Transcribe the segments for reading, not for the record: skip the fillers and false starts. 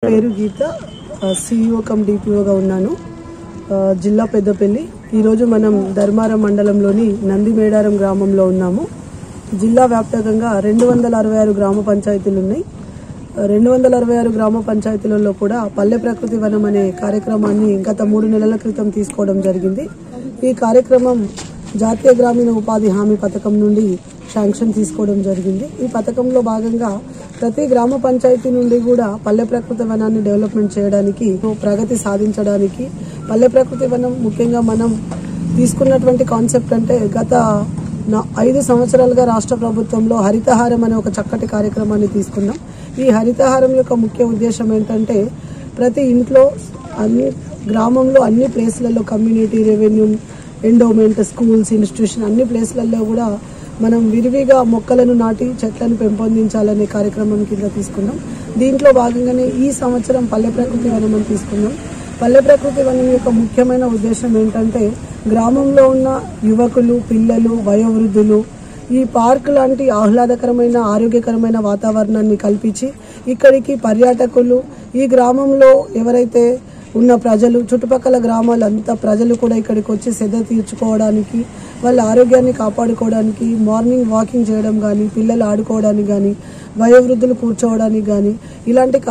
పేరు గీత, CEO come డిపిఓగా ఉన్నాను. జిల్లా పెద్దపల్లి. ఈరోజు మనం ధర్మారం మండలంలోని నందిమేడారం గ్రామంలో ఉన్నాము. జిల్లా వ్యాప్తంగా 266 గ్రామ పంచాయతీలు ఉన్నాయి. 266 గ్రామ పంచాయతీలలో కూడా పల్లె ప్రకృతి వనం అనే కార్యక్రమాన్ని గత 3 నెలల క్రితం తీసుకోవడం జరిగింది. ఈ కార్యక్రమం జాతీయ గ్రామీణ ఉపాధి హామీ పథకం నుండి శాంక్షన్ తీసుకోవడం జరిగింది. ఈ పథకంలో భాగంగా ప్రతి గ్రామ పంచాయతీ నుండి కూడా పల్లె ప్రకృతి వనాన్ని డెవలప్మెంట్ చేయడానికి, ప్రగతి సాధించడానికి పల్లె ప్రకృతి వనం ముఖ్యంగా మనం తీసుకున్నటువంటి కాన్సెప్ట్ అంటే గత 5 సంవత్సరాలుగా రాష్ట్ర ప్రభుత్వంలో హరితహారం అనే ఒక చక్కటి కార్యక్రమాన్ని తీసుకున్నాం. ఈ హరితహారం యొక్క ముఖ్య ఉద్దేశం ఏంటంటే ప్రతి ఇంట్లో, అన్ని గ్రామంలో, అన్ని ప్లేస్లలో community, revenue, endowment, schools, institution అన్ని ప్లేస్లలో కూడా మనం విరివిగా మొక్కలను నాటి చెట్లను పెంపొందించాలనే కార్యక్రమం కింద తీసుకున్నాం. దీంట్లో భాగంగానే ఈ సంవత్సరం పల్లె ప్రకృతి వనం అని తీసుకున్నాం. పల్లె ప్రకృతి వనం యొక్క ముఖ్యమైన ఉద్దేశం ఏంటంటే గ్రామంలో ఉన్న యువకులు, పిల్లలు, వయోవృద్ధులు ఈ పార్క్ లాంటి ఆహ్లాదకరమైన, ఆరోగ్యకరమైన వాతావరణాన్ని కల్పించి ఇక్కడికి పర్యాటకులు, ఈ గ్రామంలో ఎవరైతే ఉన్న ప్రజలు, చుట్టుపక్కల గ్రామాలంతా ప్రజలు కూడా ఇక్కడికి వచ్చి శ్రద్ధ తీర్చుకోవడానికి, వాళ్ళ ఆరోగ్యాన్ని కాపాడుకోవడానికి, మార్నింగ్ వాకింగ్ చేయడం కానీ, పిల్లలు ఆడుకోవడానికి కానీ, వయోవృద్ధులు కూర్చోవడానికి కానీ ఇలాంటి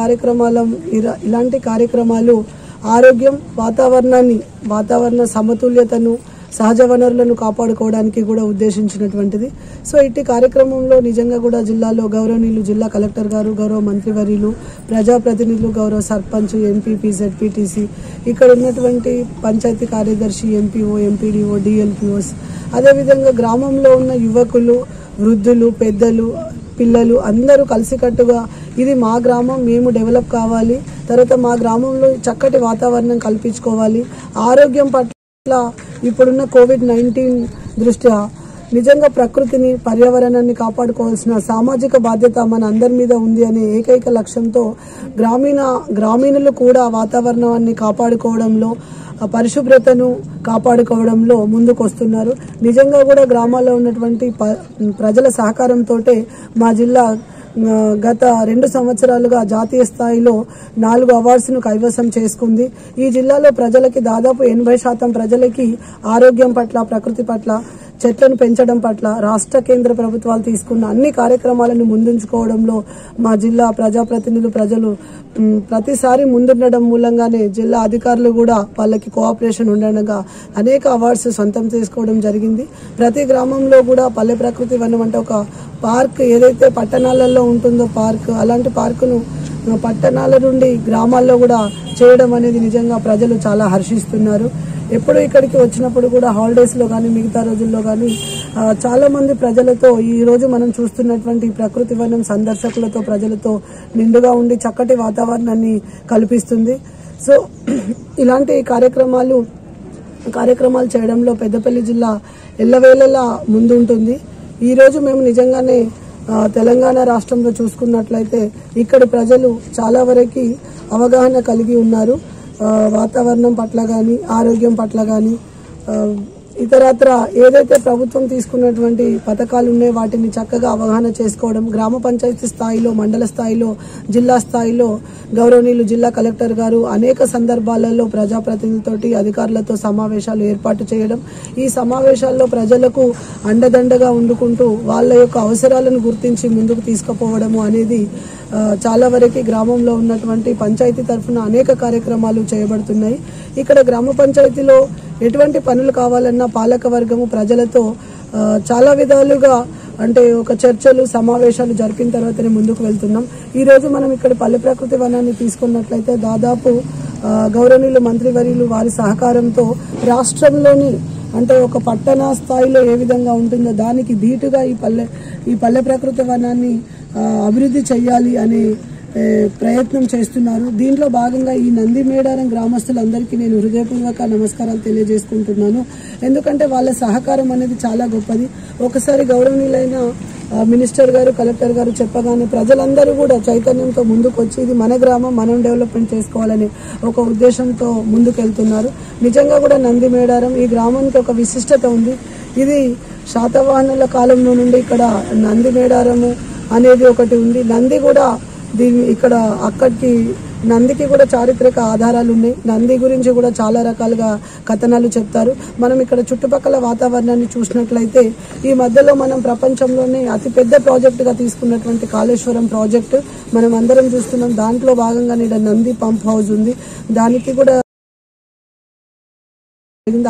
కార్యక్రమాలు ఆరోగ్యం, వాతావరణ సమతుల్యతను, సహజ వనరులను కాపాడుకోవడానికి కూడా ఉద్దేశించినటువంటిది. సో ఇట్టి కార్యక్రమంలో నిజంగా కూడా జిల్లాలో గౌరవనీయులు జిల్లా కలెక్టర్ గారు, గౌరవ మంత్రివర్యులు, ప్రజాప్రతినిధులు, గౌరవ సర్పంచ్, ఎంపీపీ, జెడ్పీటీసీ, ఇక్కడ ఉన్నటువంటి పంచాయతీ కార్యదర్శి, ఎంపీఓ, ఎంపీడీఓ, డిఎల్పీఓస్, అదేవిధంగా గ్రామంలో ఉన్న యువకులు, వృద్ధులు, పెద్దలు, పిల్లలు అందరూ కలిసికట్టుగా ఇది మా గ్రామం, మేము డెవలప్ కావాలి, తర్వాత మా గ్రామంలో చక్కటి వాతావరణం కల్పించుకోవాలి, ఆరోగ్యం పట్ల ఇప్పుడున్న కోవిడ్-19 దృష్ట్యా నిజంగా ప్రకృతిని, పర్యావరణాన్ని కాపాడుకోవాల్సిన సామాజిక బాధ్యత మన అందరి మీద ఉంది అనే ఏకైక లక్ష్యంతో గ్రామీణులు కూడా వాతావరణాన్ని కాపాడుకోవడంలో, పరిశుభ్రతను కాపాడుకోవడంలో ముందుకు వస్తున్నారు. నిజంగా కూడా గ్రామాల్లో ఉన్నటువంటి ప్రజల సహకారంతో మా జిల్లా గత 2 సంవత్సరాలుగా జాతీయ స్థాయిలో 4 అవార్డ్స్ను కైవసం చేసుకుంది. ఈ జిల్లాలో ప్రజలకి దాదాపు 80% ప్రజలకి ఆరోగ్యం పట్ల, ప్రకృతి పట్ల, చెట్లను పెంచడం పట్ల రాష్ట్ర, కేంద్ర ప్రభుత్వాలు తీసుకున్న అన్ని కార్యక్రమాలను ముందుంచుకోవడంలో మా జిల్లా ప్రజాప్రతినిధులు, ప్రజలు ప్రతిసారి ముందుండడం మూలంగానే జిల్లా అధికారులు కూడా వాళ్ళకి కోఆపరేషన్ ఉండగా అనేక అవార్డ్స్ సొంతం చేసుకోవడం జరిగింది. ప్రతి గ్రామంలో కూడా పల్లె ప్రకృతి వనం అంటే ఒక పార్క్ ఏదైతే పట్టణాలలో ఉంటుందో పార్క్, అలాంటి పార్కును పట్టణాల నుండి గ్రామాల్లో కూడా చేయడం అనేది నిజంగా ప్రజలు చాలా హర్షిస్తున్నారు. ఎప్పుడు ఇక్కడికి వచ్చినప్పుడు కూడా హాలిడేస్లో కానీ, మిగతా రోజుల్లో కానీ చాలా మంది ప్రజలతో, ఈ రోజు మనం చూస్తున్నటువంటి ప్రకృతి వనం సందర్శకులతో, ప్రజలతో నిండుగా ఉండి చక్కటి వాతావరణాన్ని కల్పిస్తుంది. సో ఇలాంటి కార్యక్రమాలు చేయడంలో పెద్దపల్లి జిల్లా ఎల్లవేళలా ముందుంటుంది. ఈరోజు మేము నిజంగానే తెలంగాణ రాష్ట్రంలో చూసుకున్నట్లయితే ఇక్కడి ప్రజలు చాలా వరకు అవగాహన కలిగి ఉన్నారు. వాతావరణం పట్ల కానీ, ఆరోగ్యం పట్ల కానీ, ఇతరత్ర ఏదైతే ప్రభుత్వం తీసుకున్నటువంటి పథకాలు ఉన్నాయో వాటిని చక్కగా అవగాహన చేసుకోవడం, గ్రామ పంచాయతీ స్థాయిలో, మండల స్థాయిలో, జిల్లా స్థాయిలో గౌరవనీయులు జిల్లా కలెక్టర్ గారు అనేక సందర్భాలలో ప్రజాప్రతినిధులతోటి, అధికారులతో సమావేశాలు ఏర్పాటు చేయడం, ఈ సమావేశాల్లో ప్రజలకు అండదండగా ఉండుకుంటూ వాళ్ళ యొక్క అవసరాలను గుర్తించి ముందుకు తీసుకుపోవడము అనేది చాలా వరకు గ్రామంలో ఉన్నటువంటి పంచాయతీ తరఫున అనేక కార్యక్రమాలు చేయబడుతున్నాయి. ఇక్కడ గ్రామ పంచాయతీలో ఎటువంటి పనులు కావాలన్నా పాలక వర్గము ప్రజలతో చాలా విధాలుగా అంటే ఒక చర్చలు, సమావేశాలు జరిపిన తర్వాతనే ముందుకు వెళ్తున్నాం. ఈరోజు మనం ఇక్కడ పల్లె ప్రకృతి వనాన్ని తీసుకున్నట్లయితే దాదాపు గౌరవనీయులు మంత్రివర్యులు వారి సహకారంతో రాష్ట్రంలోని అంటే ఒక పట్టణ స్థాయిలో ఏ విధంగా ఉంటుందో దానికి ధీటుగా ఈ పల్లె ప్రకృతి వనాన్ని అభివృద్ధి చేయాలి అనే ప్రయత్నం చేస్తున్నారు. దీంట్లో భాగంగా ఈ నందిమేడారం గ్రామస్తులందరికీ నేను హృదయపూర్వక నమస్కారాలు తెలియజేసుకుంటున్నాను. ఎందుకంటే వాళ్ళ సహకారం అనేది చాలా గొప్పది. ఒకసారి గౌరవనీయులైన మినిస్టర్ గారు, కలెక్టర్ గారు చెప్పగానే ప్రజలందరూ కూడా చైతన్యంతో ముందుకు వచ్చి ఇది మన గ్రామం, మనం డెవలప్మెంట్ చేసుకోవాలనే ఒక ఉద్దేశంతో ముందుకెళ్తున్నారు. నిజంగా కూడా నందిమేడారం ఈ గ్రామానికి ఒక విశిష్టత ఉంది. ఇది శాతవాహనుల కాలంలో నుండి ఇక్కడ నందిమేడారము అనేది ఒకటి ఉంది. నంది కూడా దీన్ని ఇక్కడ అక్కడికి నందికి కూడా చారిత్రక ఆధారాలు ఉన్నాయి. నంది గురించి కూడా చాలా రకాలుగా కథనాలు చెప్తారు. మనం ఇక్కడ చుట్టుపక్కల వాతావరణాన్ని చూసినట్లయితే ఈ మధ్యలో మనం ప్రపంచంలోనే అతిపెద్ద ప్రాజెక్టుగా తీసుకున్నటువంటి కాళేశ్వరం ప్రాజెక్టు మనం అందరం చూస్తున్నాం. దాంట్లో భాగంగానే ఇక్కడ నంది పంప్ హౌస్ ఉంది. దానికి కూడా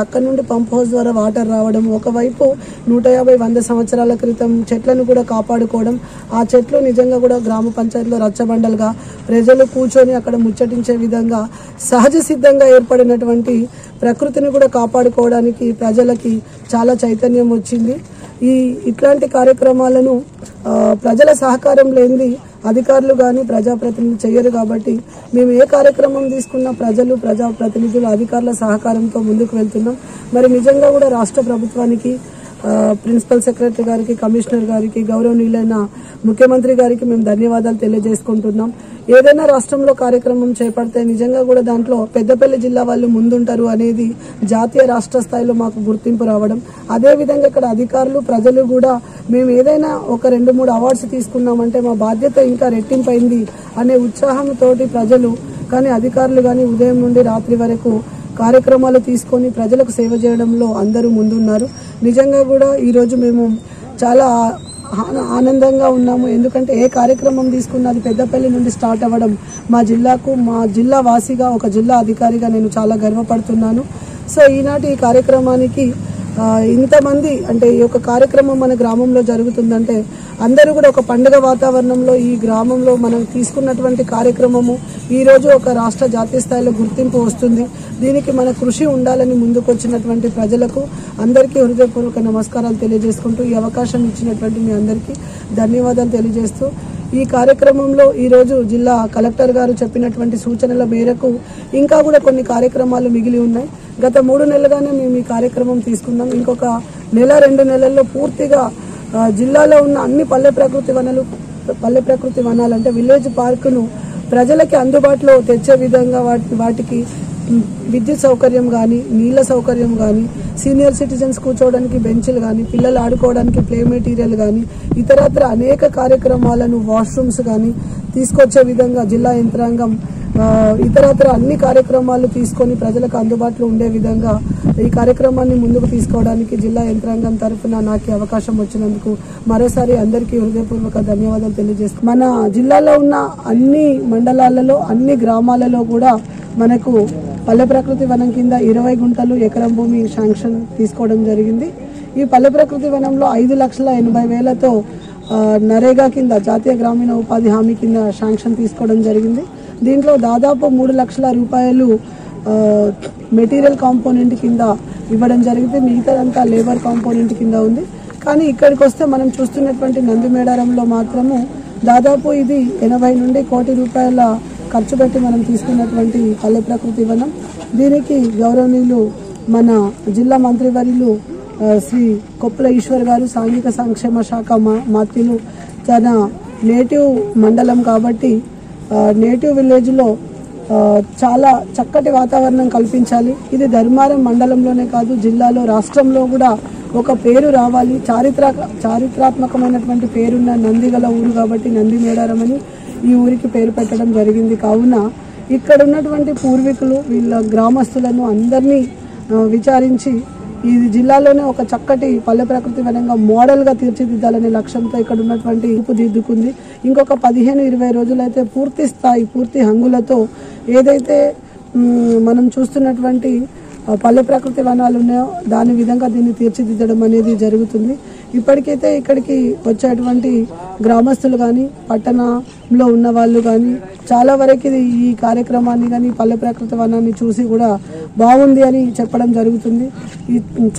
అక్కడ నుండి పంప్ హౌస్ ద్వారా వాటర్ రావడం, ఒకవైపు 150-100 సంవత్సరాల క్రితం చెట్లను కూడా కాపాడుకోవడం, ఆ చెట్లు నిజంగా కూడా గ్రామ పంచాయతీలో రచ్చబండలుగా ప్రజలు కూర్చొని అక్కడ ముచ్చటించే విధంగా సహజ సిద్ధంగా ఏర్పడినటువంటి ప్రకృతిని కూడా కాపాడుకోవడానికి ప్రజలకి చాలా చైతన్యం వచ్చింది. ఇట్లాంటి కార్యక్రమాలను ప్రజల సహకారం లేనిది అధికారులు కానీ ప్రజాప్రతినిధులు చేయరు. కాబట్టి మేము ఏ కార్యక్రమం తీసుకున్నా ప్రజలు, ప్రజాప్రతినిధులు, అధికారుల సహకారంతో ముందుకు వెళ్తున్నాం. మరి నిజంగా కూడా రాష్ట్ర ప్రభుత్వానికి, ప్రిన్సిపల్ సెక్రటరీ గారికి, కమిషనర్ గారికి, గౌరవనీయులైన ముఖ్యమంత్రి గారికి మేము ధన్యవాదాలు తెలియజేసుకుంటున్నాం. ఏదైనా రాష్ట్రంలో కార్యక్రమం చేపడితే నిజంగా కూడా దాంట్లో పెద్దపల్లి జిల్లా వాళ్ళు ముందుంటారు అనేది జాతీయ రాష్ట్ర స్థాయిలో మాకు గుర్తింపు రావడం, అదేవిధంగా ఇక్కడ అధికారులు, ప్రజలు కూడా మేము ఏదైనా ఒక 2-3 అవార్డ్స్ తీసుకున్నామంటే మా బాధ్యత ఇంకా రెట్టింపైంది అనే ఉత్సాహంతో ప్రజలు కానీ అధికారులు కానీ ఉదయం నుండి రాత్రి వరకు కార్యక్రమాలు తీసుకొని ప్రజలకు సేవ చేయడంలో అందరూ ముందున్నారు. నిజంగా కూడా ఈరోజు మేము చాలా ఆనందంగా ఉన్నాము. ఎందుకంటే ఏ కార్యక్రమం తీసుకున్నా అది పెద్దపల్లి నుండి స్టార్ట్ అవ్వడం మా జిల్లాకు, మా జిల్లా వాసిగా, ఒక జిల్లా అధికారిగా నేను చాలా గర్వపడుతున్నాను. సో ఈనాటి ఈ కార్యక్రమానికి ఇంతమంది, అంటే ఈ యొక్క కార్యక్రమం మన గ్రామంలో జరుగుతుందంటే అందరూ కూడా ఒక పండుగ వాతావరణంలో ఈ గ్రామంలో మనం తీసుకున్నటువంటి కార్యక్రమము ఈరోజు ఒక రాష్ట్ర, జాతీయ స్థాయిలో గుర్తింపు వస్తుంది. దీనికి మన కృషి ఉండాలని ముందుకు వచ్చినటువంటి ప్రజలకు అందరికీ హృదయపూర్వక నమస్కారాలు తెలియజేసుకుంటూ ఈ అవకాశం ఇచ్చినటువంటి మీ అందరికీ ధన్యవాదాలు తెలియజేస్తూ ఈ కార్యక్రమంలో ఈరోజు జిల్లా కలెక్టర్ గారు చెప్పినటువంటి సూచనల మేరకు ఇంకా కూడా కొన్ని కార్యక్రమాలు మిగిలి ఉన్నాయి. గత 3 నెలలుగానే మేము ఈ కార్యక్రమం తీసుకున్నాం. ఇంకొక 1-2 నెలల్లో పూర్తిగా జిల్లాలో ఉన్న అన్ని పల్లె ప్రకృతి వనాలు అంటే విలేజ్ పార్కును ప్రజలకి అందుబాటులో తెచ్చే విధంగా వాటికి విద్యుత్ సౌకర్యం కానీ, నీళ్ల సౌకర్యం కానీ, సీనియర్ సిటిజన్స్ కూర్చోవడానికి బెంచ్లు కానీ, పిల్లలు ఆడుకోవడానికి ప్లే మెటీరియల్ కానీ, ఇతరత్ర అనేక కార్యక్రమాలను, వాష్రూమ్స్ కానీ తీసుకొచ్చే విధంగా జిల్లా యంత్రాంగం ఇతరత్ర అన్ని కార్యక్రమాలు తీసుకొని ప్రజలకు అందుబాటులో ఉండే విధంగా ఈ కార్యక్రమాన్ని ముందుకు తీసుకోవడానికి జిల్లా యంత్రాంగం తరఫున నాకు అవకాశం వచ్చినందుకు మరోసారి అందరికీ హృదయపూర్వక ధన్యవాదాలు తెలియజేస్తాను. మన జిల్లాలో ఉన్న అన్ని మండలాలలో, అన్ని గ్రామాలలో కూడా మనకు పల్లె ప్రకృతి వనం కింద 20 గుంటలు ఎకరం భూమి శాంక్షన్ తీసుకోవడం జరిగింది. ఈ పల్లె ప్రకృతి వనంలో 5,80,000తో నరేగా కింద, జాతీయ గ్రామీణ ఉపాధి హామీ కింద శాంక్షన్ తీసుకోవడం జరిగింది. దీంట్లో దాదాపు 3 లక్షల రూపాయలు మెటీరియల్ కాంపోనెంట్ కింద ఇవ్వడం జరిగింది. మిగతాదంతా లేబర్ కాంపోనెంట్ కింద ఉంది. కానీ ఇక్కడికి వస్తే మనం చూస్తున్నటువంటి నందిమేడారంలో మాత్రము దాదాపు ఇది 80 నుండి 1 కోటి రూపాయల ఖర్చు పెట్టి మనం తీసుకున్నటువంటి పల్లె ప్రకృతి వనం. దీనికి గౌరవనీయులు మన జిల్లా మంత్రివర్యులు శ్రీ కొప్పుల ఈశ్వర్ గారు, సాంఘిక సంక్షేమ శాఖ మంత్రులు, తన నేటివ్ మండలం కాబట్టి నేటివ్ విలేజ్లో చాలా చక్కటి వాతావరణం కల్పించాలి. ఇది ధర్మారం మండలంలోనే కాదు, జిల్లాలో, రాష్ట్రంలో కూడా ఒక పేరు రావాలి. చారిత్రాత్మకమైనటువంటి పేరున్న నందిగల ఊరు కాబట్టి నంది మేడారం అని ఈ ఊరికి పేరు పెట్టడం జరిగింది. కావున ఇక్కడ ఉన్నటువంటి పూర్వీకులు, వీళ్ళ గ్రామస్తులను అందరినీ విచారించి ఇది జిల్లాలోనే ఒక చక్కటి పల్లె ప్రకృతి వనంగా మోడల్గా తీర్చిదిద్దాలనే లక్ష్యంతో ఇక్కడ ఉన్నటువంటి రూపుదిద్దుకుంది. ఇంకొక 15-20 రోజులైతే పూర్తి స్థాయి, పూర్తి హంగులతో ఏదైతే మనం చూస్తున్నటువంటి పల్లె ప్రకృతి వనాలు ఉన్నాయో దాని విధంగా దీన్ని తీర్చిదిద్దడం అనేది జరుగుతుంది. ఇప్పటికైతే ఇక్కడికి వచ్చేటువంటి గ్రామస్తులు కానీ, పట్టణంలో ఉన్న వాళ్ళు కానీ చాలా వరకు ఈ కార్యక్రమాన్ని కానీ, పల్లె ప్రకృతి వనాన్ని చూసి కూడా బాగుంది అని చెప్పడం జరుగుతుంది.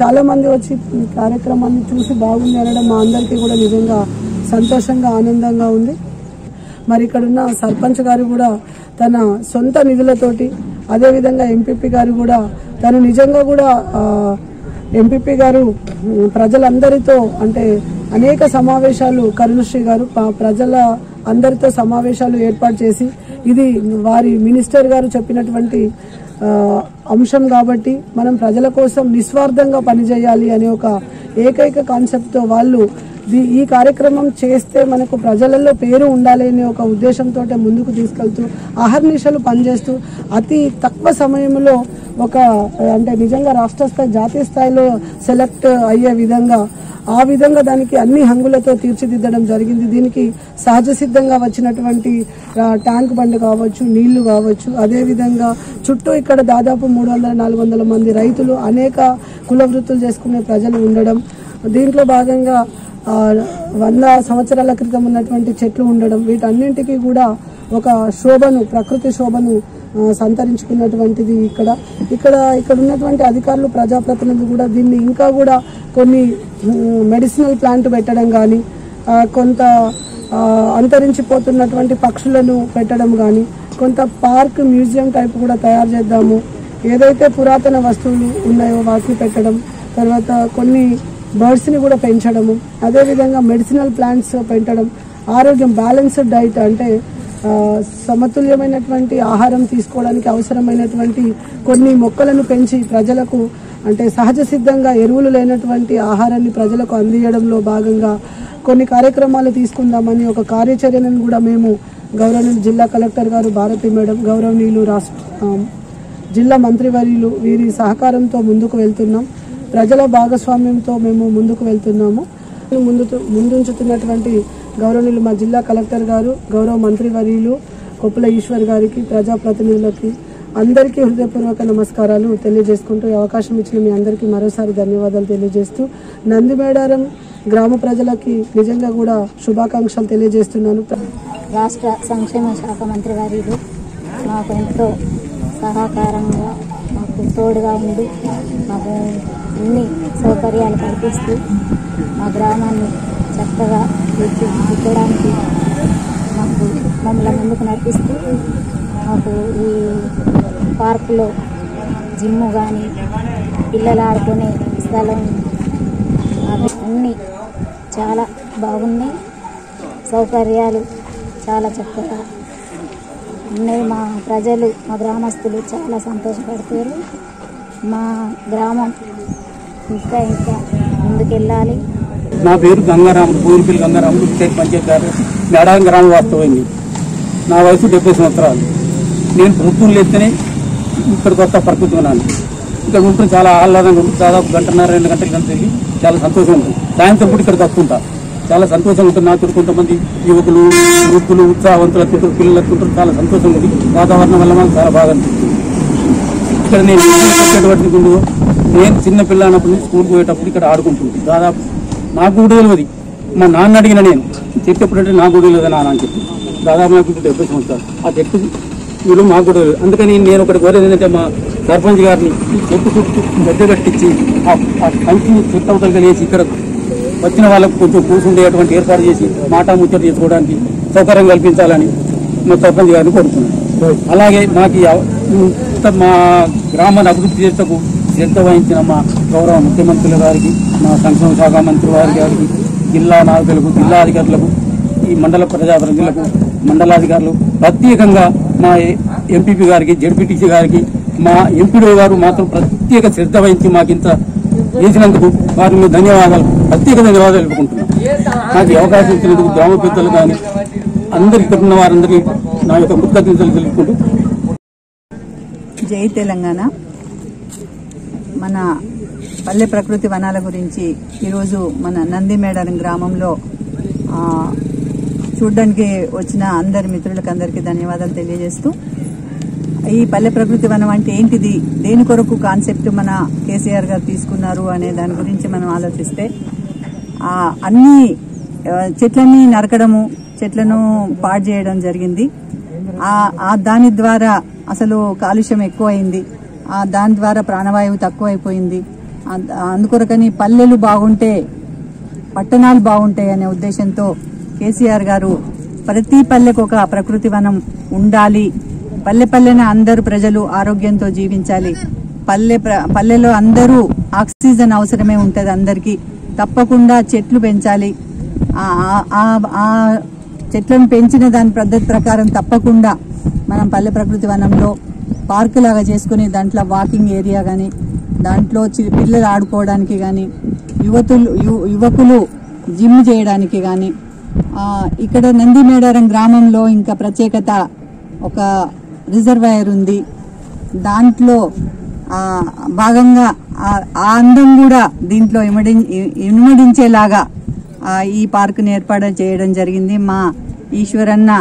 చాలా మంది వచ్చి కార్యక్రమాన్ని చూసి బాగుంది అనడం మా అందరికీ కూడా నిజంగా సంతోషంగా, ఆనందంగా ఉంది. మరి ఇక్కడున్న సర్పంచ్ గారు కూడా తన సొంత నిధులతోటి, అదేవిధంగా ఎంపీపీ గారు కూడా తను నిజంగా కూడా ఎంపీపీ గారు ప్రజలందరితో, అంటే అనేక సమావేశాలు, కరుణశ్రీ గారు ప్రజల అందరితో సమావేశాలు ఏర్పాటు చేసి, ఇది వారి మినిస్టర్ గారు చెప్పినటువంటి అంశం కాబట్టి మనం ప్రజల కోసం నిస్వార్థంగా పనిచేయాలి అనే ఒక ఏకైక కాన్సెప్ట్తో వాళ్ళు ఈ కార్యక్రమం చేస్తే మనకు ప్రజలలో పేరు ఉండాలి అనే ఒక ఉద్దేశంతో ముందుకు తీసుకెళ్తూ అహర్నిశలు పనిచేస్తూ అతి తక్కువ సమయంలో ఒక అంటే నిజంగా రాష్ట్ర స్థాయి జాతీయ స్థాయిలో సెలెక్ట్ అయ్యే విధంగా ఆ విధంగా దానికి అన్ని హంగులతో తీర్చిదిద్దడం జరిగింది. దీనికి సహజ సిద్ధంగా వచ్చినటువంటి ట్యాంక్ బండ్ కావచ్చు, నీళ్లు కావచ్చు, అదేవిధంగా చుట్టూ ఇక్కడ దాదాపు 300-400 మంది రైతులు, అనేక కుల వృత్తులు చేసుకునే ప్రజలు ఉండడం, దీంట్లో భాగంగా 100 సంవత్సరాల క్రితం ఉన్నటువంటి చెట్లు ఉండడం, వీటన్నింటికీ కూడా ఒక శోభను, ప్రకృతి శోభను సంతరించుకున్నటువంటిది. ఇక్కడ ఉన్నటువంటి అధికారులు, ప్రజాప్రతినిధులు కూడా దీన్ని ఇంకా కూడా కొన్ని మెడిసినల్ ప్లాంట్ పెట్టడం కానీ, కొంత అంతరించిపోతున్నటువంటి పక్షులను పెట్టడం కానీ, కొంత పార్క్, మ్యూజియం టైప్ కూడా తయారు చేద్దాము, ఏదైతే పురాతన వస్తువులు ఉన్నాయో వాటిని పెట్టడం, తర్వాత కొన్ని బర్డ్స్ని కూడా పెంచడము, అదేవిధంగా మెడిసినల్ ప్లాంట్స్ పెంచడం, ఆరోగ్యం, బ్యాలెన్స్డ్ డైట్ అంటే సమతుల్యమైనటువంటి ఆహారం తీసుకోవడానికి అవసరమైనటువంటి కొన్ని మొక్కలను పెంచి ప్రజలకు అంటే సహజ సిద్ధంగా ఎరువులు లేనటువంటి ఆహారాన్ని ప్రజలకు అందించడంలో భాగంగా కొన్ని కార్యక్రమాలు తీసుకుందామని ఒక కార్యాచరణను కూడా మేము గౌరవనీయులు జిల్లా కలెక్టర్ గారు భారతి మేడం, గౌరవనీయులు జిల్లా మంత్రివర్యులు వీరి సహకారంతో ముందుకు వెళ్తున్నాం. ప్రజల భాగస్వామ్యంతో మేము ముందుకు వెళ్తున్నాము. ముందుంచుతున్నటువంటి గౌరవనీయులు మా జిల్లా కలెక్టర్ గారు, గౌరవ మంత్రివర్యులు కొప్పుల ఈశ్వర్ గారికి, ప్రజాప్రతినిధులకి అందరికీ హృదయపూర్వక నమస్కారాలు తెలియజేసుకుంటూ అవకాశం ఇచ్చిన మీ అందరికీ మరోసారి ధన్యవాదాలు తెలియజేస్తూ నందిమేడారం గ్రామ ప్రజలకి నిజంగా కూడా శుభాకాంక్షలు తెలియజేస్తున్నాను. రాష్ట్ర సంక్షేమ శాఖ మంత్రివర్యులు మాకు ఎంతో సహకారంగా, మాకు తోడుగా ఉండి మాకు అన్ని సౌకర్యాలు కల్పిస్తూ మా గ్రామాన్ని చక్కగా తీర్చిదిద్దడానికి మమ్మల్ని ముందుకు నడిపిస్తూ మాకు ఈ పార్కులో జిమ్ కానీ, పిల్లలు ఆడుకునే స్థలం అన్నీ చాలా బాగున్నాయి. సౌకర్యాలు చాలా చక్కగా ఉన్నాయి. మా ప్రజలు, మా గ్రామస్తులు చాలా సంతోషపడతారు. మా గ్రామం ఇంకా ముందుకెళ్ళాలి. నా పేరు గంగారాముడు, బోయినపల్లి గంగారాముడు, స్టేట్ పంచాయతీ గారు, మేడారం గ్రామ వాస్తవండి. నా వయసు 70 సంవత్సరాలు. నేను వృత్తులు లేస్తేనే ఇక్కడికి వస్తా, ప్రకృతి ఉన్నాను. ఇక్కడ ఉంటుంది చాలా ఆహ్లాదంగా ఉంటుంది. దాదాపు 1.5-2 గంటల గంట తిరిగి చాలా సంతోషం ఉంటుంది. సాయంత్రం పూట ఇక్కడికి వస్తుంటా, చాలా సంతోషంగా ఉంటుంది. నాకు కొంతమంది యువకులు, వృత్తులు, ఉత్సాహవంతులు వస్తుంటారు, పిల్లలు వస్తుంటారు, చాలా సంతోషంగా ఉంది. వాతావరణం వల్ల మాకు చాలా బాగా అనిపిస్తుంది. ఇక్కడ నేను నేను చిన్న పిల్లనప్పటి నుంచి స్కూల్కి పోయేటప్పుడు ఇక్కడ ఆడుకుంటుంది. దాదాపు నాకు కూడా తెలియదు, మా నాన్న అడిగిన నేను చెట్టు ఎప్పుడంటే నాకు కూడా తెలియదు నాన్న అని చెప్పి. దాదాపు నాకు 70 సంవత్సరాలు. ఆ చెట్టు వీళ్ళు మాకు కూడా తెలియదు. అందుకని నేను ఒకటి కోరేది ఏంటంటే మా సర్పంచ్ గారిని చెట్టు చుట్టూ గడ్డ కట్టించి ఆ కంటిని చెట్టు అవతలగా వేసి ఇక్కడ వచ్చిన వాళ్ళకు కొంచెం కూర్చుండేటువంటి ఏర్పాటు చేసి మాట ముచ్చట చేసుకోవడానికి సౌకర్యం కల్పించాలని మా సర్పంచ్ గారిని కోరుతున్నాను. అలాగే నాకు మా గ్రామాన్ని అభివృద్ధి చేసేందుకు శ్రద్ధ వహించిన మా గౌరవ ముఖ్యమంత్రుల గారికి, మా సంక్షేమ శాఖ మంత్రి వారి గారికి, జిల్లా నాయకులకు, జిల్లా అధికారులకు, ఈ మండల ప్రజాప్రతినిధులకు, మండలాధికారులు, ప్రత్యేకంగా మా ఎంపీపీ గారికి, జడ్పీటీసీ గారికి, మా ఎంపీడీ గారు మాత్రం ప్రత్యేక శ్రద్ధ వహించి మాకు ఇంత చేసినందుకు వారికి ధన్యవాదాలు, ప్రత్యేక ధన్యవాదాలు తెలుపుకుంటున్నాను. నాకు అవకాశం ఇచ్చినందుకు గ్రామ పెద్దలు కానీ అందరు ఇక్కడ ఉన్న వారందరికీ నా యొక్క కృతజ్ఞతలు తెలుపుకుంటూ. జై తెలంగాణ. మన పల్లె ప్రకృతి వనాల గురించి ఈరోజు మన నందిమేడారం గ్రామంలో చూడడానికి వచ్చిన అందరి మిత్రులకు అందరికీ ధన్యవాదాలు తెలియజేస్తూ, ఈ పల్లె ప్రకృతి వనం అంటే ఏంటిది, దేని కొరకు కాన్సెప్ట్ మన కేసీఆర్ గారు తీసుకున్నారు అనే దాని గురించి మనం ఆలోచిస్తే, అన్ని చెట్లన్నీ నరకడము, చెట్లను పాడు చేయడం జరిగింది. దాని ద్వారా అసలు కాలుష్యం ఎక్కువైంది, దాని ద్వారా ప్రాణవాయువు తక్కువైపోయింది. అందుకొరకని పల్లెలు బాగుంటే పట్టణాలు బాగుంటాయి అనే ఉద్దేశంతో కేసీఆర్ గారు ప్రతి పల్లెకు ఒక ప్రకృతి వనం ఉండాలి, పల్లె పల్లెన అందరూ ప్రజలు ఆరోగ్యంతో జీవించాలి, పల్లెలో అందరూ ఆక్సిజన్ అవసరమే ఉంటది అందరికీ, తప్పకుండా చెట్లు పెంచాలి. ఆ చెట్లను పెంచిన దాని పద్ధతి ప్రకారం తప్పకుండా మనం పల్లె ప్రకృతి వనంలో పార్కు లాగా చేసుకుని దాంట్లో వాకింగ్ ఏరియా గాని, దాంట్లో పిల్లలు ఆడుకోవడానికి గాని, యువకులు జిమ్ చేయడానికి కానీ ఇక్కడ నందిమేడారం గ్రామంలో ఇంకా ప్రత్యేకత ఒక రిజర్వాయర్ ఉంది. దాంట్లో భాగంగా ఆ అందం కూడా దీంట్లో ఇనుమడించేలాగా ఈ పార్కుని ఏర్పాటు చేయడం జరిగింది. మా ఈశ్వరన్న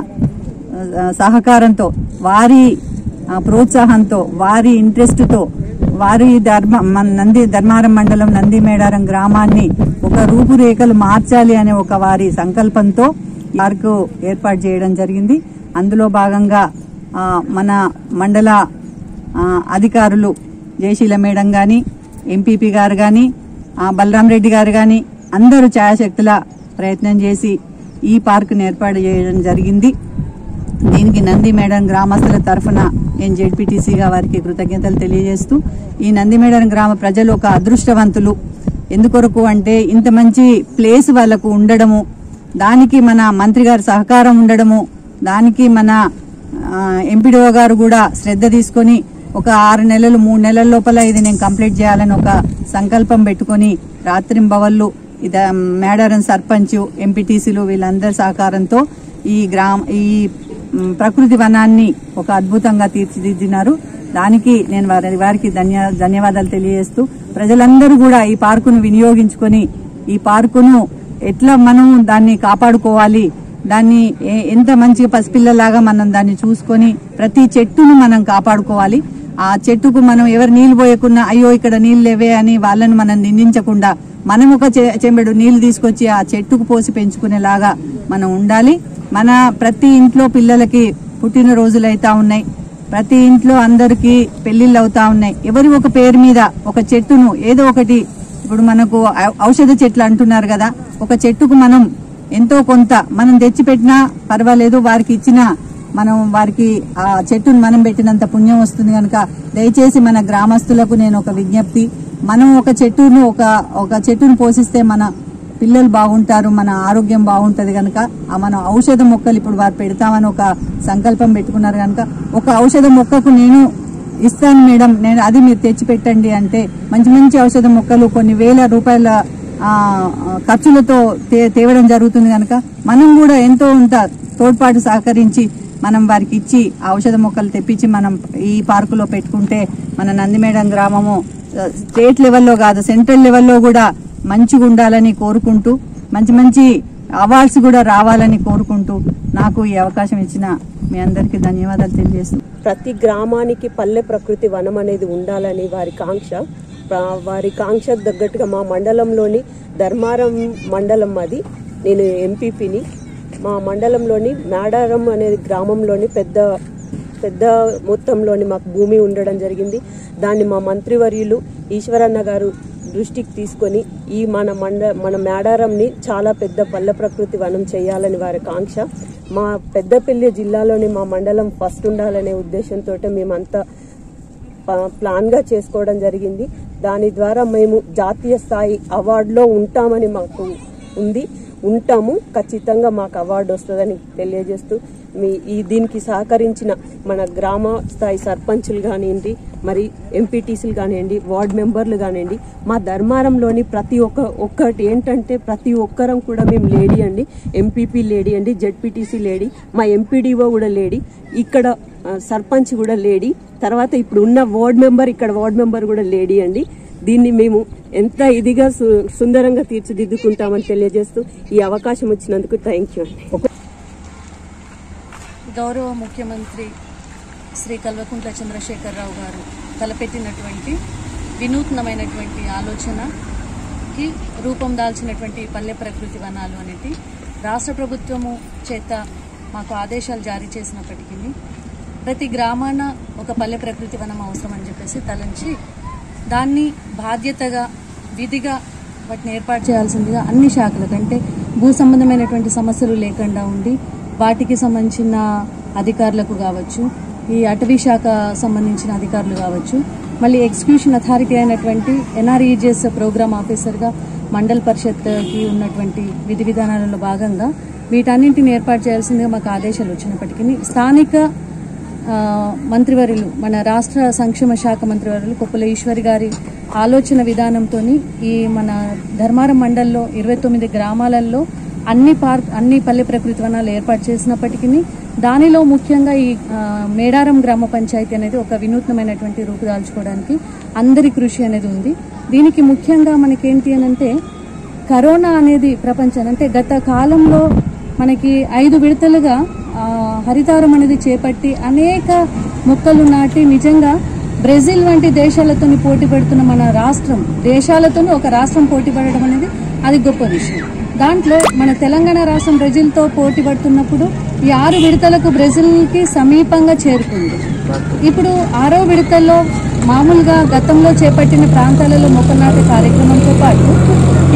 సహకారంతో, వారి ప్రోత్సాహంతో, వారి ఇంట్రెస్ట్తో, వారి ధర్మారం మండలం నందిమేడారం గ్రామాన్ని ఒక రూపురేఖలు మార్చాలి అనే ఒక వారి సంకల్పంతో పార్కు ఏర్పాటు చేయడం జరిగింది. అందులో భాగంగా మన మండల అధికారులు జయశీల మేడం గాని, ఎంపీపీ గారు గాని, బలరాం రెడ్డి గారు గాని అందరూ ఛాయాశక్తుల ప్రయత్నం చేసి ఈ పార్కును ఏర్పాటు చేయడం జరిగింది. దీనికి నందిమేడారం గ్రామస్తుల తరఫున నేను జెడ్పీటీసీగా వారికి కృతజ్ఞతలు తెలియజేస్తూ, ఈ నందిమేడారం గ్రామ ప్రజలు ఒక అదృష్టవంతులు. ఎందుకొరకు అంటే ఇంత మంచి ప్లేస్ వాళ్లకు ఉండడము, దానికి మన మంత్రి గారి సహకారం ఉండడము, దానికి మన ఎంపీడీఓ గారు కూడా శ్రద్ధ తీసుకొని ఒక 6 నెలలు 3 నెలల లోపల ఇది నేను కంప్లీట్ చేయాలని ఒక సంకల్పం పెట్టుకుని రాత్రింబవళ్ళు మేడారం సర్పంచ్, ఎంపీటీసీలు వీళ్ళందరి సహకారంతో ఈ ప్రకృతి వనాన్ని ఒక అద్భుతంగా తీర్చిదిద్దినారు. దానికి నేను వారికి ధన్యవాదాలు తెలియజేస్తూ, ప్రజలందరూ కూడా ఈ పార్కును వినియోగించుకొని ఈ పార్కును ఎట్లా మనం దాన్ని కాపాడుకోవాలి, దాన్ని ఎంత మంచిగా పసిపిల్లలాగా మనం దాన్ని చూసుకొని ప్రతి చెట్టును మనం కాపాడుకోవాలి. ఆ చెట్టుకు మనం ఎవరు నీళ్లు పోయకున్నా అయ్యో ఇక్కడ నీళ్లు లేవే అని వాళ్ళని మనం నిందించకుండా మనం ఒక చెంబెడు నీళ్లు తీసుకొచ్చి ఆ చెట్టుకు పోసి పెంచుకునేలాగా మనం ఉండాలి. మన ప్రతి ఇంట్లో పిల్లలకి పుట్టినరోజులు అవుతా ఉన్నాయి, ప్రతి ఇంట్లో అందరికీ పెళ్లిళ్ళు అవుతా ఉన్నాయి. ఎవరి ఒక పేరు మీద ఒక చెట్టును ఏదో ఒకటి, ఇప్పుడు మనకు ఔషధ చెట్లు అంటున్నారు కదా, ఒక చెట్టుకు మనం ఎంతో కొంత మనం తెచ్చిపెట్టినా పర్వాలేదు, వారికి ఇచ్చినా మనం వారికి ఆ చెట్టును మనం పెట్టినంత పుణ్యం వస్తుంది కనుక దయచేసి మన గ్రామస్తులకు నేను ఒక విజ్ఞప్తి, మనం ఒక చెట్టును పోషిస్తే మన పిల్లలు బాగుంటారు, మన ఆరోగ్యం బాగుంటది కనుక మన ఔషధ మొక్కలు ఇప్పుడు వారు పెడతామని ఒక సంకల్పం పెట్టుకున్నారు కనుక ఒక ఔషధ మొక్కకు నేను ఇస్తాను మేడం, నేను అది మీరు తెచ్చి పెట్టండి అంటే మంచి మంచి ఔషధ మొక్కలు కొన్ని వేల రూపాయల ఖర్చులతో తేవడం జరుగుతుంది కనుక మనం కూడా ఎంతో కొంత తోడ్పాటు సహకరించి మనం వారికి ఇచ్చి ఔషధ మొక్కలు తెప్పించి మనం ఈ పార్కులో పెట్టుకుంటే మన నందిమేడారం గ్రామము స్టేట్ లెవెల్లో కాదు సెంట్రల్ లెవెల్లో కూడా మంచిగా ఉండాలని కోరుకుంటూ, మంచి మంచి అవార్డ్స్ కూడా రావాలని కోరుకుంటూ నాకు ఈ అవకాశం ఇచ్చిన మీ అందరికీ ధన్యవాదాలు తెలియజేస్తూ, ప్రతి గ్రామానికి పల్లె ప్రకృతి వనం అనేది ఉండాలని వారి కాంక్షకు తగ్గట్టుగా మా మండలంలోని ధర్మారం మండలం అది, నేను ఎంపీపీని. మా మండలంలోని మేడారం అనే గ్రామంలోని పెద్ద మొత్తంలోని మాకు భూమి ఉండడం జరిగింది. దాన్ని మా మంత్రివర్యులు ఈశ్వరన్న గారు దృష్టికి తీసుకొని మన మేడారంని చాలా పెద్ద పల్లె ప్రకృతి వనం చేయాలని వారి కాంక్ష. మా పెద్దపల్లి జిల్లాలోని మా మండలం ఫస్ట్ ఉండాలనే ఉద్దేశంతో మేమంతా ప్లాన్గా చేసుకోవడం జరిగింది. దాని ద్వారా మేము జాతీయ స్థాయి అవార్డులో ఉంటామని మాకు ఉంటాము, ఖచ్చితంగా మాకు అవార్డు వస్తుందని తెలియజేస్తూ, దీనికి సహకరించిన మన గ్రామ స్థాయి సర్పంచులు కానివ్వండి, మరి ఎంపీటీసీలు కానివ్వండి, వార్డు మెంబర్లు కానివ్వండి, మా ధర్మారంలోని ఒక్కటి ఏంటంటే ప్రతి ఒక్కరం కూడా మేము లేడీ అండి, ఎంపీపీ లేడీ అండి, జెడ్పీటీసీ లేడీ, మా ఎంపీడీఓ కూడా లేడీ, ఇక్కడ సర్పంచ్ కూడా లేడీ, తర్వాత ఇప్పుడు ఉన్న వార్డు మెంబర్ కూడా లేడీ అండి. దీన్ని మేము ఎంత ఇదిగా సుందరంగా తీర్చిదిద్దుకుంటామని తెలియజేస్తూ ఈ అవకాశం ఇచ్చినందుకు థ్యాంక్ యూ అండి. గౌరవ ముఖ్యమంత్రి శ్రీ కల్వకుంట్ల చంద్రశేఖరరావు గారు తలపెట్టినటువంటి వినూత్నమైనటువంటి ఆలోచనకి రూపం దాల్చినటువంటి పల్లె ప్రకృతి వనాలు అనేది రాష్ట్ర ప్రభుత్వము చేత మాకు ఆదేశాలు జారీ చేసినప్పటికీ ప్రతి గ్రామాన ఒక పల్లె ప్రకృతి వనం అవసరం అని చెప్పేసి తలంచి దాన్ని బాధ్యతగా విధిగా వాటిని ఏర్పాటు చేయాల్సిందిగా అన్ని శాఖల కంటే భూ సంబంధమైనటువంటి సమస్యలు లేకుండా ఉండి వాటికి సంబంధించిన అధికారులకు కావచ్చు, ఈ అటవీ శాఖ సంబంధించిన అధికారులు కావచ్చు, మళ్ళీ ఎగ్జిక్యూషన్ అథారిటీ అయినటువంటి ఎన్ఆర్ఈజెస్ ప్రోగ్రామ్ ఆఫీసర్గా మండల్ పరిషత్కి ఉన్నటువంటి విధి విధానాలలో భాగంగా వీటన్నింటిని ఏర్పాటు చేయాల్సిందిగా మాకు ఆదేశాలు వచ్చినప్పటికీ స్థానిక మంత్రివర్యులు మన రాష్ట్ర సంక్షేమ శాఖ మంత్రివర్యులు కొప్పుల ఈశ్వరి గారి ఆలోచన విధానంతో ఈ మన ధర్మారం మండలంలో 29 గ్రామాలలో అన్ని పల్లె ప్రకృతి వనాలు ఏర్పాటు చేసినప్పటికీ దానిలో ముఖ్యంగా ఈ మేడారం గ్రామ పంచాయతీ అనేది ఒక వినూత్నమైనటువంటి రూపుదాల్చుకోవడానికి అందరి కృషి అనేది ఉంది. దీనికి ముఖ్యంగా మనకేంటి అనంటే కరోనా అనేది ప్రపంచాన్ని అంటే గత కాలంలో మనకి 5 విడతలుగా హరితారం అనేది చేపట్టి అనేక మొక్కలు నాటి నిజంగా బ్రెజిల్ వంటి దేశాలతో పోటీ పెడుతున్న మన రాష్ట్రం దేశాలతో ఒక రాష్ట్రం పోటీ పడడం అనేది అది గొప్ప విషయం. దాంట్లో మన తెలంగాణ రాష్ట్రం బ్రెజిల్తో పోటీ పడుతున్నప్పుడు ఈ 6 విడతలకు బ్రెజిల్కి సమీపంగా చేరుకుంది. ఇప్పుడు 6వ విడతల్లో మామూలుగా గతంలో చేపట్టిన ప్రాంతాలలో మొక్కలు నాటే కార్యక్రమంతో పాటు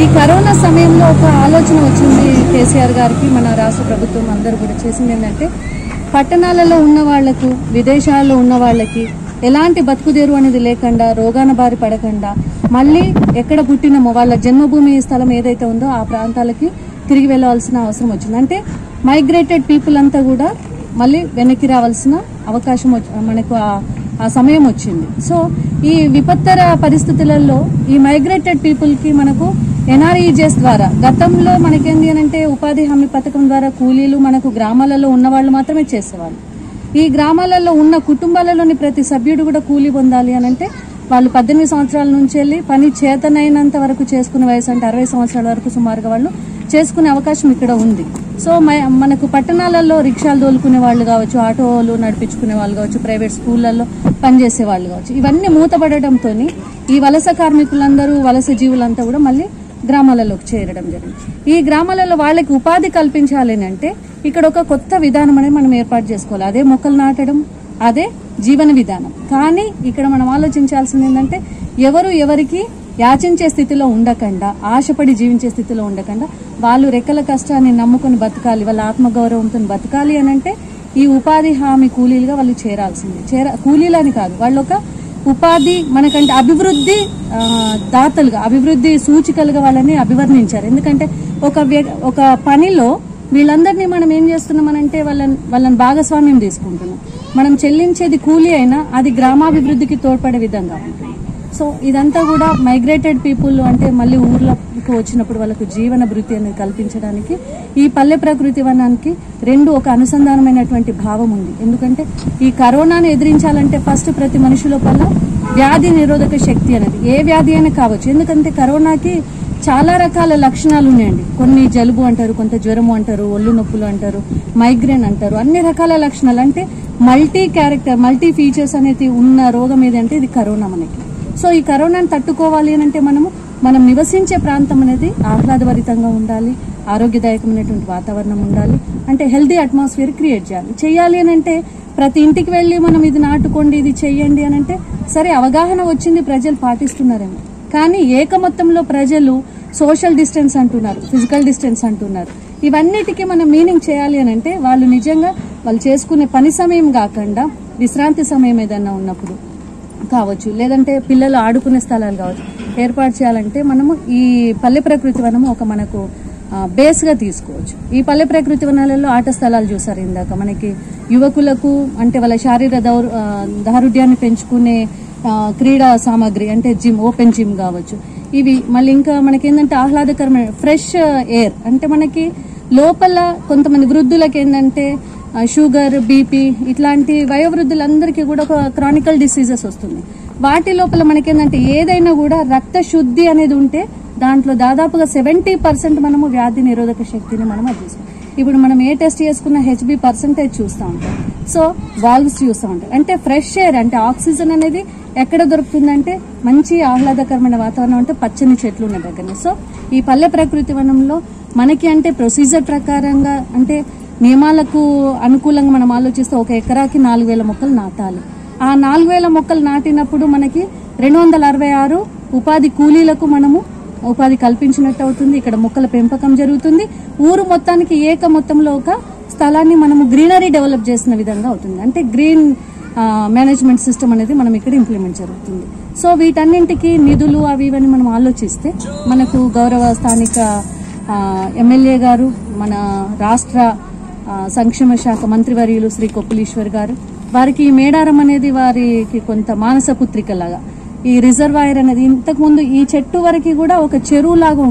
ఈ కరోనా సమయంలో ఒక ఆలోచన వచ్చింది కేసీఆర్ గారికి. మన రాష్ట్ర ప్రభుత్వం అందరూ కూడా చేసింది ఏంటంటే పట్టణాలలో ఉన్న వాళ్లకు విదేశాల్లో ఉన్న వాళ్ళకి ఎలాంటి బతుకుదేరు అనేది లేకుండా రోగాన బారి పడకుండా మళ్ళీ ఎక్కడ పుట్టినమో వాళ్ళ జన్మభూమి స్థలం ఏదైతే ఉందో ఆ ప్రాంతాలకి తిరిగి వెళ్ళవలసిన అవసరం వచ్చింది. అంటే మైగ్రేటెడ్ పీపుల్ అంతా కూడా మళ్ళీ వెనక్కి రావాల్సిన అవకాశం మనకు ఆ సమయం వచ్చింది. సో ఈ విపత్తర పరిస్థితులలో ఈ మైగ్రేటెడ్ పీపుల్కి మనకు ఎన్ఆర్ఈజెస్ ద్వారా గతంలో మనకేంది అంటే ఉపాధి హామీ పథకం ద్వారా కూలీలు మనకు గ్రామాలలో ఉన్న వాళ్ళు మాత్రమే చేసేవాళ్ళు. ఈ గ్రామాలలో ఉన్న కుటుంబాలలోని ప్రతి సభ్యుడు కూడా కూలీ పొందాలి అని అంటే వాళ్ళు 18 సంవత్సరాల నుంచి వెళ్ళి పని చేతనైనంత వరకు చేసుకునే వయసు అంటే 60 సంవత్సరాల వరకు సుమారుగా వాళ్ళు చేసుకునే అవకాశం ఇక్కడ ఉంది. సో మనకు పట్టణాలలో రిక్షాలు తోలుకునే వాళ్ళు కావచ్చు, ఆటోలు నడిపించుకునే వాళ్ళు కావచ్చు, ప్రైవేట్ స్కూళ్లలో పనిచేసే వాళ్ళు కావచ్చు, ఇవన్నీ మూతపడడంతో ఈ వలస కార్మికులందరూ వలస జీవులంతా కూడా మళ్ళీ గ్రామాలలోకి చేరడం జరిగింది. ఈ గ్రామాలలో వాళ్ళకి ఉపాధి కల్పించాలి అంటే ఇక్కడ ఒక కొత్త విధానం అనేది మనం ఏర్పాటు చేసుకోవాలి. అదే మొక్కలు నాటడం, అదే జీవన విధానం. కానీ ఇక్కడ మనం ఆలోచించాల్సింది ఏంటంటే ఎవరికి యాచించే స్థితిలో ఉండకుండా, ఆశపడి జీవించే స్థితిలో ఉండకుండా వాళ్ళు రెక్కల కష్టాన్ని నమ్ముకుని బతకాలి, వాళ్ళ ఆత్మగౌరవంతో బతకాలి అని అంటే ఈ ఉపాధి హామీ కూలీలుగా వాళ్ళు చేరాల్సిందే. కూలీలని కాదు, వాళ్ళు ఒక ఉపాధి మనకంటే అభివృద్ధి దాతలుగా, అభివృద్ధి సూచికలుగా వాళ్ళని అభివర్ణించారు. ఎందుకంటే ఒక పనిలో వీళ్ళందరినీ మనం ఏం చేస్తున్నామనంటే వాళ్ళని భాగస్వామ్యం తీసుకుంటున్నాం. మనం చెల్లించేది కూలీ అయినా అది గ్రామాభివృద్ధికి తోడ్పడే విధంగా ఉంటుంది. సో ఇదంతా కూడా మైగ్రేటెడ్ పీపుల్ అంటే మళ్ళీ ఊర్లకు వచ్చినప్పుడు వాళ్ళకు జీవన భృతి అనేది కల్పించడానికి ఈ పల్లె ప్రకృతి వనానికి ఒక అనుసంధానమైనటువంటి భావం ఉంది. ఎందుకంటే ఈ కరోనాను ఎదిరించాలంటే ఫస్ట్ ప్రతి మనిషి లోపల వ్యాధి నిరోధక శక్తి అనేది ఏ వ్యాధి అయినా కావచ్చు. ఎందుకంటే కరోనాకి చాలా రకాల లక్షణాలు ఉన్నాయండి. కొన్ని జలుబు అంటారు, కొంత జ్వరము అంటారు, ఒళ్ళు నొప్పులు అంటారు, మైగ్రేన్ అంటారు, అన్ని రకాల లక్షణాలు అంటే మల్టీ ఫీచర్స్ అనేది ఉన్న రోగం ఏదంటే ఇది కరోనా మనకి. సో ఈ కరోనాను తట్టుకోవాలి అని అంటే మనం నివసించే ప్రాంతం అనేది ఆహ్లాదభరితంగా ఉండాలి, ఆరోగ్యదాయకమైనటువంటి వాతావరణం ఉండాలి, అంటే హెల్దీ అట్మాస్ఫియర్ క్రియేట్ చేయాలి అని అంటే ప్రతి ఇంటికి వెళ్ళి మనం ఇది నాటుకోండి, ఇది చెయ్యండి అని అంటే సరే అవగాహన వచ్చింది, ప్రజలు పాటిస్తున్నారేమో. కానీ ఏకమొత్తంలో ప్రజలు సోషల్ డిస్టెన్స్ అంటున్నారు, ఫిజికల్ డిస్టెన్స్ అంటున్నారు. ఇవన్నిటికీ మనం మీనింగ్ చేయాలి అని అంటే వాళ్ళు నిజంగా వాళ్ళు చేసుకునే పని సమయం కాకుండా విశ్రాంతి సమయం ఏదన్నా ఉన్నప్పుడు కావచ్చు, లేదంటే పిల్లలు ఆడుకునే స్థలాలు కావచ్చు, ఏర్పాటు చేయాలంటే మనము ఈ పల్లె ప్రకృతి వనము ఒక మనకు బేస్గా తీసుకోవచ్చు. ఈ పల్లె ప్రకృతి వనాలలో ఆట స్థలాలు చూసారు ఇందాక, మనకి యువకులకు అంటే వాళ్ళ శారీరక దారుఢ్యాన్ని పెంచుకునే క్రీడా సామాగ్రి అంటే జిమ్, ఓపెన్ జిమ్ కావచ్చు. ఇవి మళ్ళీ ఇంకా మనకేంటంటే ఆహ్లాదకరమైన ఫ్రెష్ ఎయిర్ అంటే మనకి లోపల కొంతమంది వృద్ధులకు ఏంటంటే షుగర్, బీపీ ఇట్లాంటి వయోవృద్ధులందరికీ కూడా ఒక క్రానికల్ డిసీజెస్ వస్తుంది. వాటి లోపల మనకేంటంటే ఏదైనా కూడా రక్త శుద్ధి అనేది ఉంటే దాంట్లో దాదాపుగా 70% మనము వ్యాధి నిరోధక శక్తిని మనం అర్థిస్తాం. ఇప్పుడు మనం ఏ టెస్ట్ చేసుకున్న హెచ్బి పర్సెంటేజ్ చూస్తూ ఉంటాం, సో వాల్వ్స్ చూస్తూ ఉంటాం. అంటే ఫ్రెష్ ఎయిర్ అంటే ఆక్సిజన్ అనేది ఎక్కడ దొరుకుతుందంటే మంచి ఆహ్లాదకరమైన వాతావరణం అంటే పచ్చని చెట్లు ఉన్న దగ్గర. సో ఈ పల్లె ప్రకృతి వనంలో మనకి అంటే ప్రొసీజర్ ప్రకారంగా అంటే నియమాలకు అనుకూలంగా మనం ఆలోచిస్తే 1 ఎకరాకి 4000 మొక్కలు నాటాలి. ఆ 4000 మొక్కలు నాటినప్పుడు మనకి 266 ఉపాధి కూలీలకు మనము ఉపాధి కల్పించినట్టు అవుతుంది. ఇక్కడ మొక్కల పెంపకం జరుగుతుంది. ఊరు మొత్తానికి ఏక మొత్తంలో ఒక స్థలాన్ని మనము గ్రీనరీ డెవలప్ చేసిన విధంగా అవుతుంది. అంటే గ్రీన్ మేనేజ్మెంట్ సిస్టమ్ అనేది మనం ఇక్కడ ఇంప్లిమెంట్ జరుగుతుంది. సో వీటన్నింటికి నిధులు అవి ఇవన్నీ మనం ఆలోచిస్తే మనకు గౌరవ స్థానిక ఎమ్మెల్యే గారు, మన రాష్ట్ర సంక్షేమ శాఖ మంత్రివర్యులు శ్రీ కొప్పుల ఈశ్వర్ గారు, వారికి ఈ మేడారం అనేది వారికి కొంత మానస పుత్రికలాగా. ఈ రిజర్వాయర్ అనేది ఇంతకుముందు ఈ చెట్టు వరకు కూడా ఒక చెరువు లాగా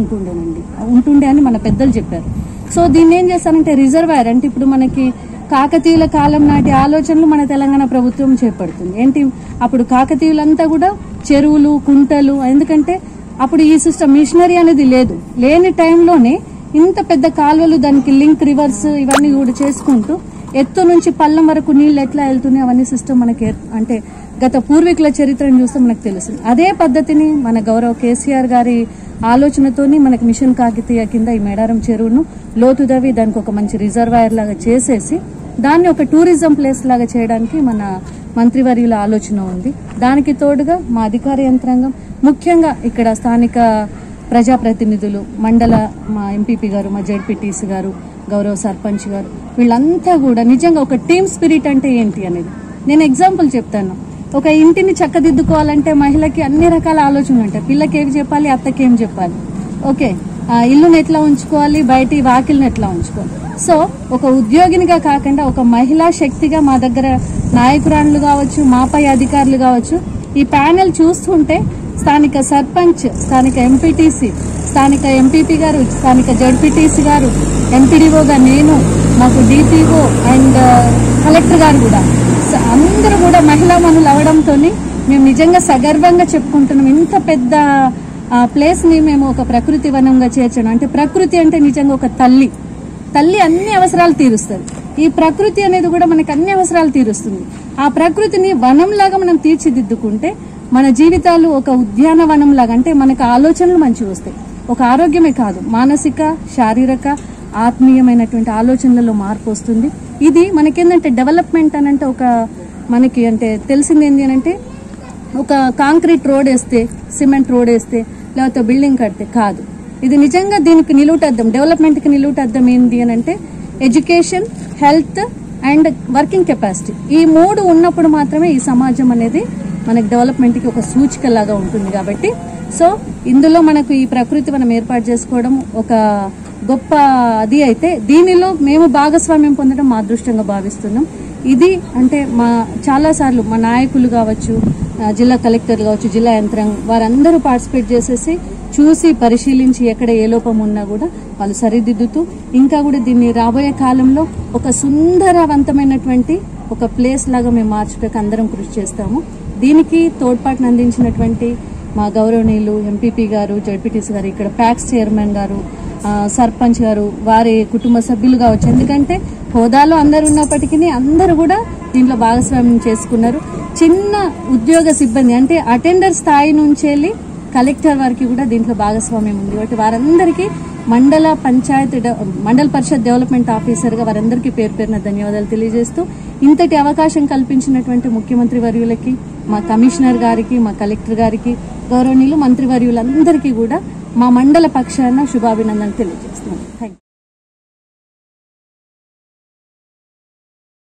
ఉంటుండే అని మన పెద్దలు చెప్పారు. సో దీన్ని ఏం చేస్తారంటే రిజర్వాయర్ అంటే ఇప్పుడు మనకి కాకతీయుల కాలం నాటి ఆలోచనలు మన తెలంగాణ ప్రభుత్వం చేపడుతుంది. ఏంటి అప్పుడు కాకతీయులంతా కూడా చెరువులు, కుంటలు, ఎందుకంటే అప్పుడు ఈ సిస్టమ్ మిషనరీ అనేది లేని టైంలోనే ఇంత పెద్ద కాలువలు, దానికి లింక్ రివర్స్ ఇవన్నీ కూడా చేసుకుంటూ ఎత్తు నుంచి పల్లం వరకు నీళ్లు ఎట్లా వెళ్తున్నాయి అవన్నీ సిస్టమ్ మనకి అంటే గత పూర్వీకుల చరిత్రను చూస్తే మనకు తెలుస్తుంది. అదే పద్ధతిని మన గౌరవ కేసీఆర్ గారి ఆలోచనతోని మనకి మిషన్ కాకతీయ కింద ఈ మేడారం చెరువును లోతుదవి దానికి ఒక మంచి రిజర్వాయర్ లాగా చేసేసి దాన్ని ఒక టూరిజం ప్లేస్ లాగా చేయడానికి మన మంత్రివర్యుల ఆలోచన ఉంది. దానికి తోడుగా మా అధికార యంత్రాంగం, ముఖ్యంగా ఇక్కడ స్థానిక ప్రజాప్రతినిధులు, మండల మా ఎంపీపీ గారు, మా జెడ్పీటీసీ గారు, గౌరవ సర్పంచ్ గారు, వీళ్ళంతా కూడా నిజంగా ఒక టీమ్ స్పిరిట్ అంటే ఏంటి అనేది నేను ఎగ్జాంపుల్ చెప్తాను. ఒక ఇంటిని చక్కదిద్దుకోవాలంటే మహిళకి అన్ని రకాల ఆలోచనలు ఉంటాయి. పిల్లకి ఏమి చెప్పాలి, అత్తకి ఏం చెప్పాలి, ఓకే, ఇల్లుని ఎట్లా ఉంచుకోవాలి, బయట వాకిల్ని ఎట్లా ఉంచుకోవాలి. సో ఒక ఉద్యోగినిగా కాకుండా ఒక మహిళా శక్తిగా మా దగ్గర నాయకురాళ్ళు కావచ్చు, మాపై అధికారులు కావచ్చు, ఈ ప్యానెల్ చూస్తుంటే స్థానిక సర్పంచ్, స్థానిక ఎంపీటీసీ, స్థానిక ఎంపీపీ గారు, స్థానిక జడ్పీటీసీ గారు, ఎంపీడీఓగా నేను, మాకు డిపిఓ అండ్ కలెక్టర్ గారు కూడా అందరూ కూడా మహిళా మనులు అవడంతో మేము నిజంగా సగర్వంగా చెప్పుకుంటున్నాం. ఇంత పెద్ద ప్లేస్ ని మేము ఒక ప్రకృతి వనంగా చేర్చడం అంటే, ప్రకృతి అంటే నిజంగా ఒక తల్లి అన్ని అవసరాలు తీరుస్తుంది. ఈ ప్రకృతి అనేది కూడా మనకి అన్ని అవసరాలు తీరుస్తుంది. ఆ ప్రకృతిని వనంలాగా మనం తీర్చిదిద్దుకుంటే మన జీవితాలు ఒక ఉద్యానవనం లాగా, అంటే మనకు ఆలోచనలు మంచిగా వస్తాయి. ఒక ఆరోగ్యమే కాదు, మానసిక, శారీరక, ఆత్మీయమైనటువంటి ఆలోచనలలో మార్పు వస్తుంది. ఇది మనకేంటంటే డెవలప్మెంట్ అని అంటే ఒక మనకి అంటే తెలిసింది ఏంటి అని అంటే ఒక కాంక్రీట్ రోడ్ వేస్తే, సిమెంట్ రోడ్ వేస్తే, లేకపోతే బిల్డింగ్ కడితే కాదు. ఇది నిజంగా దీనికి నిలువుటద్దం, డెవలప్మెంట్కి నిలువుటద్దం ఏంటి అని అంటే education, health and working capacity. ఈ 3 ఉన్నప్పుడు మాత్రమే ఈ సమాజం అనేది మనకి డెవలప్మెంట్కి ఒక సూచికలాగా ఉంటుంది. కాబట్టి సో ఇందులో మనకు ఈ ప్రకృతి మనం ఏర్పాటు చేసుకోవడం ఒక గొప్ప అది అయితే, దీనిలో మేము భాగస్వామ్యం పొందడం మా అదృష్టంగా భావిస్తున్నాం. ఇది అంటే మా చాలాసార్లు మా నాయకులు కావచ్చు, జిల్లా కలెక్టర్లు కావచ్చు, జిల్లా యంత్రాంగం వారందరూ పార్టిసిపేట్ చేసేసి చూసి పరిశీలించి ఎక్కడ ఏ లోపం ఉన్నా కూడా వాళ్ళు సరిదిద్దుతూ ఇంకా కూడా దీన్ని రాబోయే కాలంలో ఒక సుందరవంతమైనటువంటి ఒక ప్లేస్ లాగా మేము మార్చడానికి అందరం కృషి చేస్తాము. దీనికి తోడ్పాటును అందించినటువంటి మా గౌరవనీయులు ఎంపీపీ గారు, జడ్పీటీసీ గారు, ఇక్కడ ప్యాక్స్ చైర్మన్ గారు, సర్పంచ్ గారు, వారి కుటుంబ సభ్యులు కావచ్చు, ఎందుకంటే హోదాలో అందరు ఉన్నప్పటికీ అందరూ కూడా దీంట్లో భాగస్వామ్యం చేసుకున్నారు. చిన్న ఉద్యోగ సిబ్బంది అంటే అటెండర్ స్థాయి నుంచి వెళ్ళి కలెక్టర్ వారికి కూడా దీంట్లో భాగస్వామ్యం ఉంది. కాబట్టి వారందరికీ మండల పరిషత్ డెవలప్మెంట్ ఆఫీసర్గా వారందరికీ పేరు పేరున ధన్యవాదాలు తెలియజేస్తూ, ఇంతటి అవకాశం కల్పించినటువంటి ముఖ్యమంత్రి వర్యులకి, మా కమిషనర్ గారికి, మా కలెక్టర్ గారికి, గౌరవనీయులు మంత్రి వర్యులందరికీ కూడా మా మండల పక్షాన శుభాభినందనలు తెలియజేస్తున్నాను. Thank you.